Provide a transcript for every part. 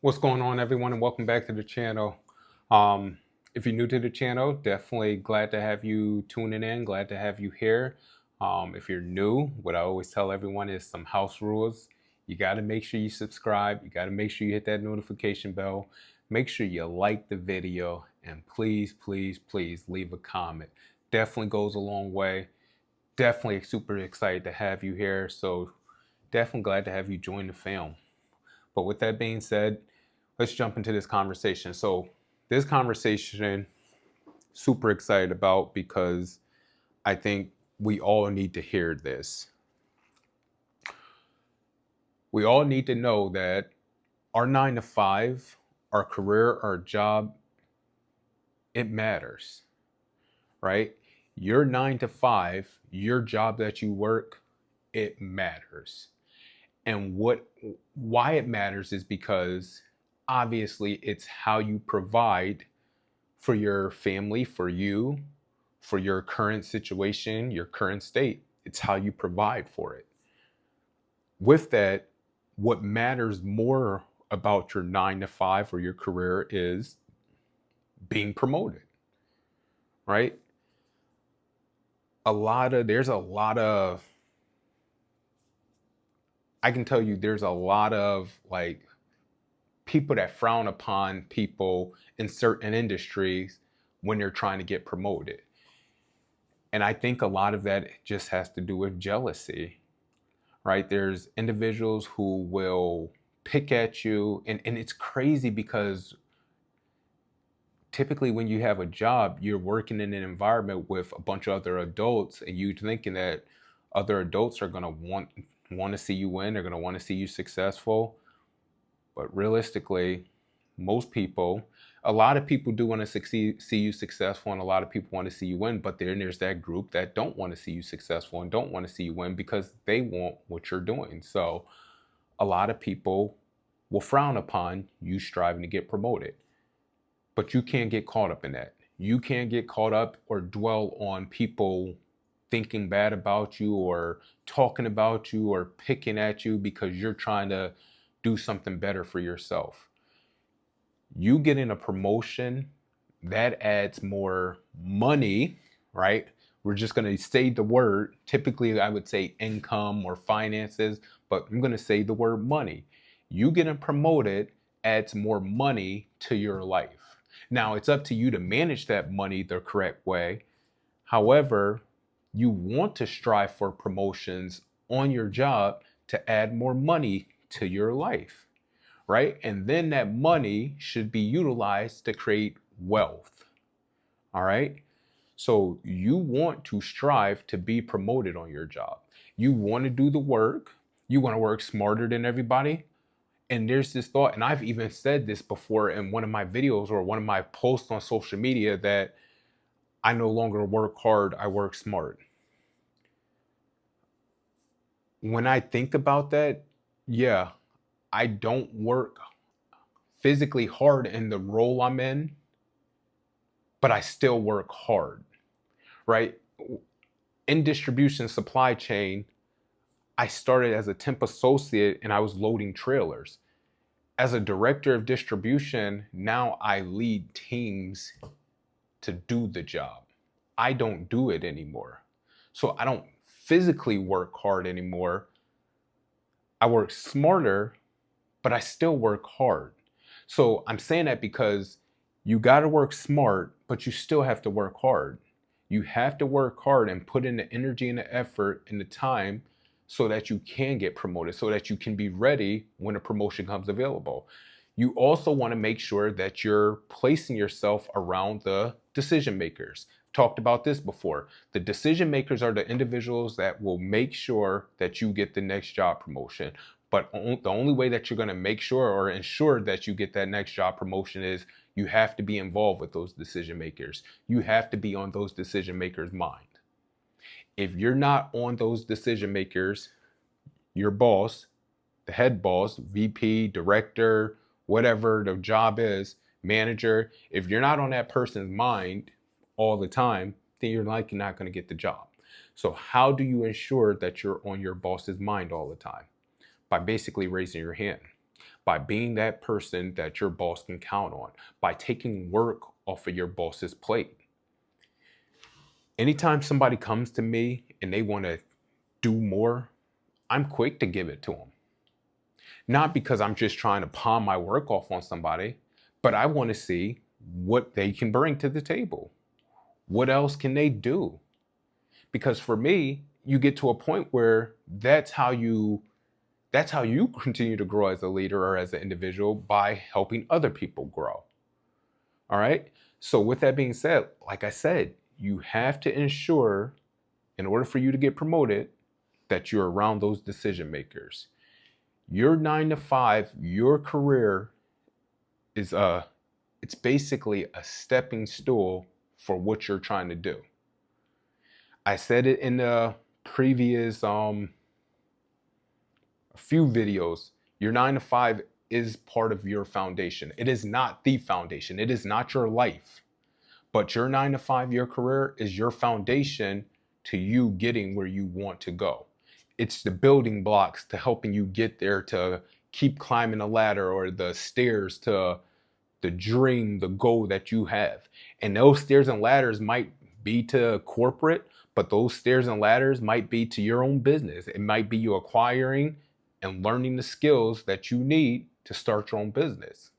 What's going on, everyone, and welcome back to the channel. Um, if you're new to the channel, definitely glad to have you tuning in, glad to have you here. If you're new, what I always tell everyone is some house rules. You got to make sure you subscribe. You got to make sure you hit that notification bell. Make sure you like the video, and please, please, please leave a comment. Definitely goes a long way. Definitely super excited to have you here. So definitely glad to have you join the film. But with that being said, let's jump into this conversation. So, this conversation, super excited about because I think we all need to hear this. We all need to know that our 9 to 5, our career, our job, it matters, right? Your 9 to 5, your job that you work, it matters. And why it matters is because obviously it's how you provide for your family, for you, for your current situation, your current state. It's how you provide for it. With that, what matters more about your 9 to 5 or your career is being promoted, right? There's a lot of, I can tell you, there's a lot of like people that frown upon people in certain industries when they're trying to get promoted. And I think a lot of that just has to do with jealousy, right? There's individuals who will pick at you, and it's crazy because typically when you have a job, you're working in an environment with a bunch of other adults, and you thinking that other adults are gonna want to see you win, they're gonna want to see you successful. But realistically, most people, a lot of people do want to succeed, see you successful, and a lot of people want to see you win. But then there's that group that don't want to see you successful and don't want to see you win because they want what you're doing. So a lot of people will frown upon you striving to get promoted. But you can't get caught up in that. You can't get caught up or dwell on people thinking bad about you or talking about you or picking at you because you're trying to do something better for yourself. You getting a promotion, that adds more money, right? We're just going to say the word. Typically, I would say income or finances, but I'm going to say the word money. You getting promoted adds more money to your life. Now, it's up to you to manage that money the correct way. However, you want to strive for promotions on your job to add more money to your life, right? And then that money should be utilized to create wealth. All right. So you want to strive to be promoted on your job. You want to do the work. You want to work smarter than everybody. And there's this thought, and I've even said this before in one of my videos or one of my posts on social media, that I no longer work hard, I work smart. When I think about that, yeah, I don't work physically hard in the role I'm in, but I still work hard, right? In distribution supply chain, I started as a temp associate and I was loading trailers. As a director of distribution, now I lead teams to do the job. I don't do it anymore. So I don't physically work hard anymore. I work smarter, but I still work hard. So I'm saying that because you got to work smart, but you still have to work hard. You have to work hard and put in the energy and the effort and the time so that you can get promoted, so that you can be ready when a promotion comes available. You also want to make sure that you're placing yourself around the decision makers. Talked about this before. The decision makers are the individuals that will make sure that you get the next job promotion. But the only way that you're going to make sure or ensure that you get that next job promotion is you have to be involved with those decision makers. You have to be on those decision makers' mind. If you're not on those decision makers, your boss, the head boss, VP, director, whatever the job is, manager, if you're not on that person's mind all the time, then you're likely not going to get the job. So how do you ensure that you're on your boss's mind all the time? By basically raising your hand, by being that person that your boss can count on, by taking work off of your boss's plate. Anytime somebody comes to me and they want to do more, I'm quick to give it to them. Not because I'm just trying to palm my work off on somebody, but I want to see what they can bring to the table. What else can they do? Because for me, you get to a point where that's how you continue to grow as a leader or as an individual, by helping other people grow. All right? So with that being said, like I said, you have to ensure, in order for you to get promoted, that you're around those decision makers. Your 9 to 5, your career is it's basically a stepping stool for what you're trying to do. I said it in the previous few videos. Your 9 to 5 is part of your foundation. It is not the foundation. It is not your life. But your 9 to 5, your career, is your foundation to you getting where you want to go. It's the building blocks to helping you get there, to keep climbing the ladder or the stairs to the dream, the goal that you have. And those stairs and ladders might be to corporate, but those stairs and ladders might be to your own business. It might be you acquiring and learning the skills that you need to start your own business.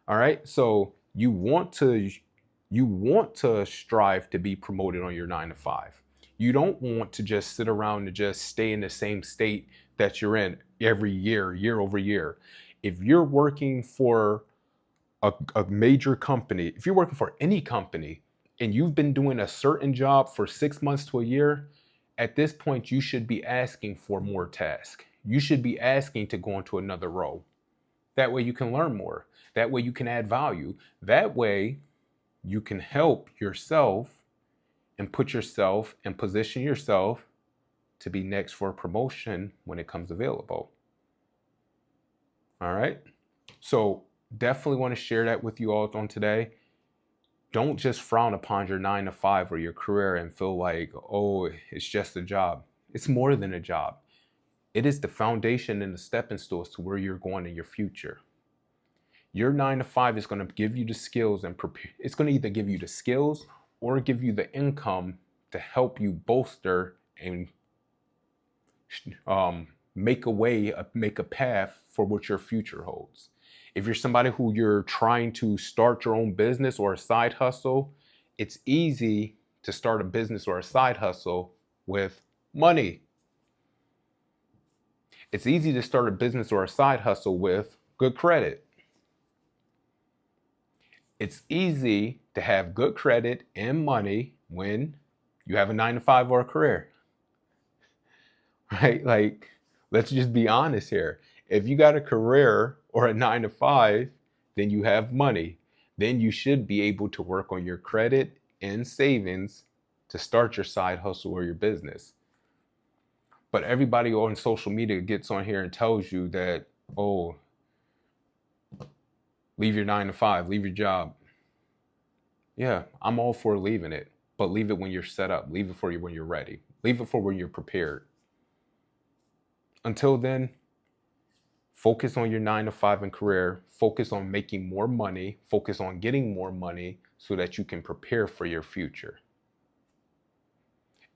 All right. So you want to strive to be promoted on your 9 to 5. You don't want to just sit around and just stay in the same state that you're in every year, year over year. If you're working for a major company, if you're working for any company and you've been doing a certain job for 6 months to a year, at this point, you should be asking for more tasks. You should be asking to go into another role. That way you can learn more. That way you can add value. That way you can help yourself and put yourself and position yourself to be next for a promotion when it comes available. All right. So definitely want to share that with you all on today. Don't just frown upon your 9 to 5 or your career and feel like, oh, it's just a job. It's more than a job. It is the foundation and the stepping stones to where you're going in your future. Your 9 to 5 is going to give you the skills and prepare. It's going to either give you the skills or give you the income to help you bolster and make a path for what your future holds. If you're somebody who you're trying to start your own business or a side hustle, it's easy to start a business or a side hustle with money. It's easy to start a business or a side hustle with good credit. It's easy to have good credit and money when you have a 9 to 5 or a career, right? Like, let's just be honest here. If you got a career or a 9 to 5, then you have money. Then you should be able to work on your credit and savings to start your side hustle or your business. But everybody on social media gets on here and tells you that, oh, leave your 9 to 5, leave your job. Yeah, I'm all for leaving it, but leave it when you're set up. Leave it for you when you're ready. Leave it for when you're prepared. Until then, focus on your 9 to 5 and career. Focus on making more money. Focus on getting more money so that you can prepare for your future.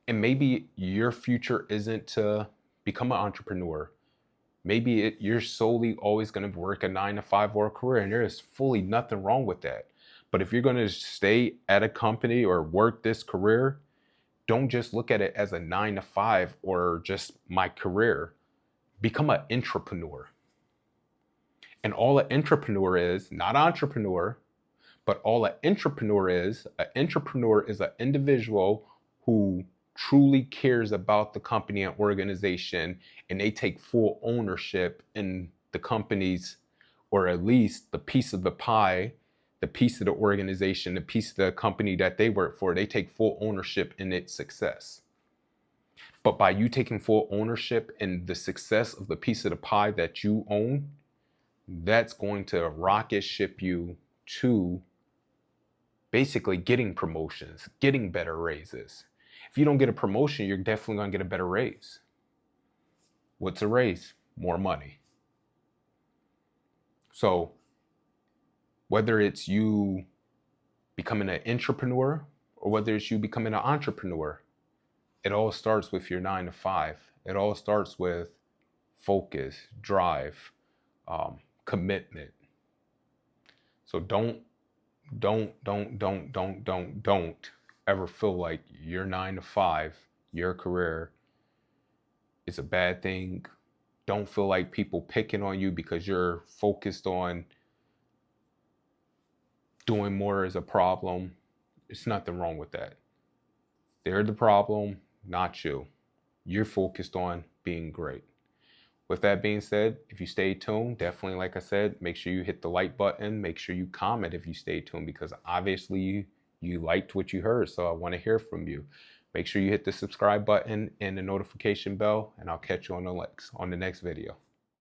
And maybe your future isn't to become an entrepreneur. Maybe you're solely always going to work a 9 to 5 or a career, and there is fully nothing wrong with that. But if you're going to stay at a company or work this career, don't just look at it as a 9 to 5 or just my career. Become an entrepreneur. And all an entrepreneur is, not entrepreneur, but all an entrepreneur is an individual who truly cares about the company and organization, and they take full ownership in the company's, or at least the piece of the pie, the piece of the organization, the piece of the company that they work for. They take full ownership in its success. But by you taking full ownership in the success of the piece of the pie that you own, that's going to rocket ship you to basically getting promotions, getting better raises. If you don't get a promotion, you're definitely going to get a better raise. What's a raise? More money. So whether it's you becoming an entrepreneur or whether it's you becoming an entrepreneur, it all starts with your 9 to 5. It all starts with focus, drive, commitment. So don't ever feel like your 9 to 5, your career, is a bad thing. Don't feel like people picking on you because you're focused on doing more is a problem. It's nothing wrong with that. They're the problem, not you. You're focused on being great. With that being said, if you stay tuned, definitely, like I said, make sure you hit the like button. Make sure you comment if you stay tuned, because obviously you liked what you heard. So I want to hear from you. Make sure you hit the subscribe button and the notification bell, and I'll catch you on the next video.